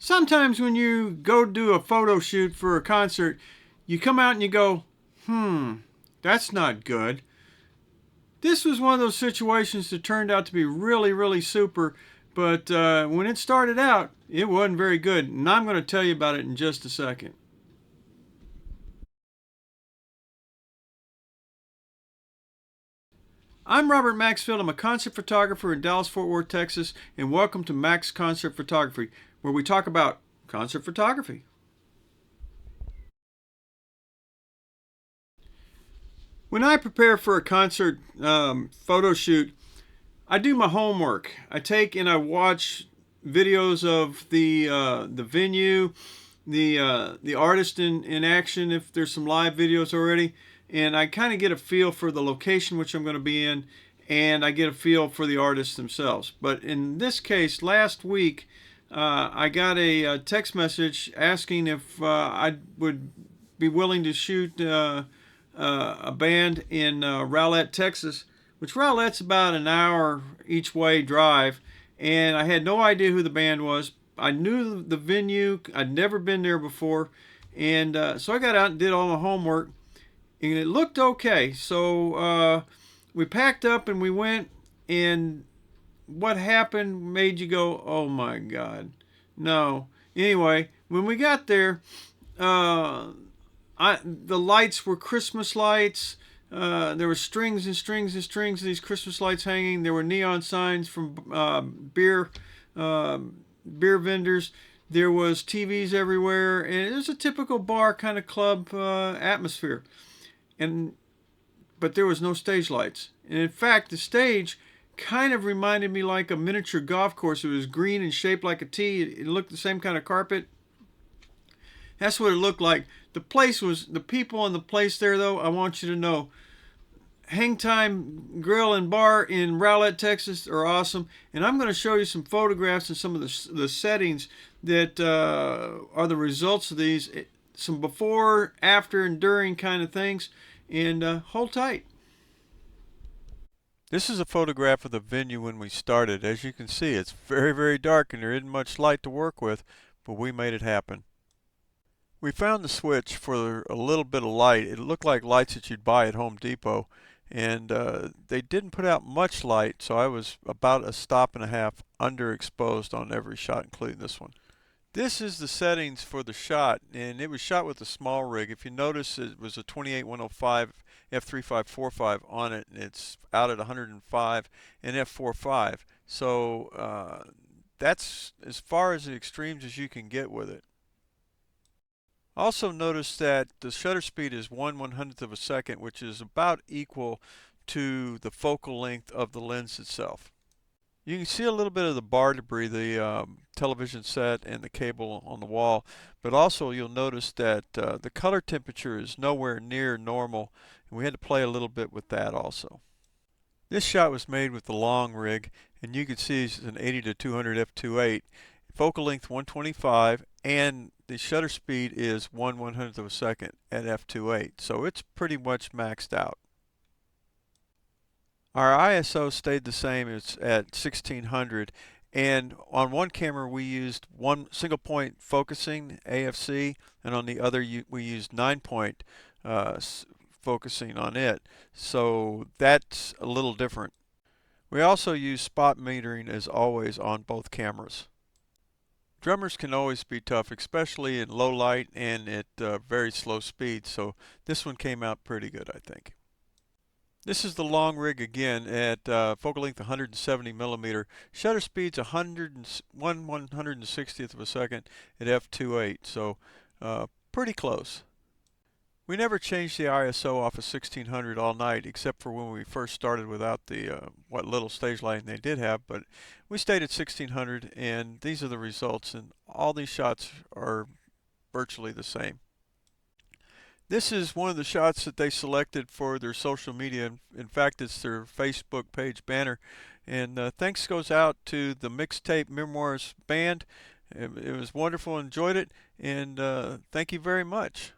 Sometimes when you go do a photo shoot for a concert, you come out and you go, that's not good. This was one of those situations that turned out to be really, really super, but when it started out, it wasn't very good, and I'm going to tell you about it in just a second. I'm Robert Maxfield. I'm a concert photographer in Dallas-Fort Worth, Texas, and welcome to Max Concert Photography, where we talk about concert photography. When I prepare for a concert photo shoot, I do my homework. I take and I watch videos of the venue, the artist in action if there's some live videos already, and I kind of get a feel for the location which I'm going to be in, and I get a feel for the artists themselves. But in this case, last week, I got a text message asking if I would be willing to shoot a band in Rowlett, Texas, which Rowlett's about an hour each way drive, and I had no idea who the band was. I knew the venue. I'd never been there before, and so I got out and did all my homework, and it looked okay. So we packed up and we went, and what happened made you go, oh my God, no. Anyway, when we got there, the lights were Christmas lights. There were strings and strings and strings of these Christmas lights hanging. There were neon signs from beer vendors. There was TVs everywhere, and it was a typical bar kind of club atmosphere. But there was no stage lights. And in fact, the stage kind of reminded me like a miniature golf course. It was green and shaped like a T. It looked the same kind of carpet. That's what it looked like. The people in the place there, though, I want you to know, Hang Time Grill and Bar in Rowlett, Texas are awesome. And I'm going to show you some photographs and some of the settings that are the results of these. Some before, after, and during kind of things. And hold tight. This is a photograph of the venue when we started. As you can see, it's very, very dark and there isn't much light to work with, but we made it happen. We found the switch for a little bit of light. It looked like lights that you'd buy at Home Depot, and they didn't put out much light, so I was about a stop and a half underexposed on every shot, including this one. This is the settings for the shot, and it was shot with a small rig. If you notice, it was a 28-105 f/3545 on it, and it's out at 105 and f/4.5. So that's as far as the extremes as you can get with it. Also notice that the shutter speed is 1/100th of a second, which is about equal to the focal length of the lens itself. You can see a little bit of the bar debris, the television set and the cable on the wall, but also you'll notice that the color temperature is nowhere near normal, and we had to play a little bit with that also. This shot was made with the long rig, and you can see it's an 80-200 f/2.8, focal length 125, and the shutter speed is 1/100th of a second at f/2.8, so it's pretty much maxed out. Our ISO stayed the same. It's at 1600, and on one camera we used one single point focusing, AFC, and on the other we used 9-point focusing on it, so that's a little different. We also use spot metering as always on both cameras. Drummers can always be tough, especially in low light and at very slow speed, so this one came out pretty good, I think. This is the long rig again at focal length 170 millimeter. Shutter speed's 1/160th of a second at f/2.8, so pretty close. We never changed the ISO off of 1600 all night, except for when we first started without the what little stage lighting they did have, but we stayed at 1600, and these are the results, and all these shots are virtually the same. This is one of the shots that they selected for their social media. In fact, it's their Facebook page banner. And thanks goes out to the Tape Memoirs Band. It was wonderful. Enjoyed it. And thank you very much.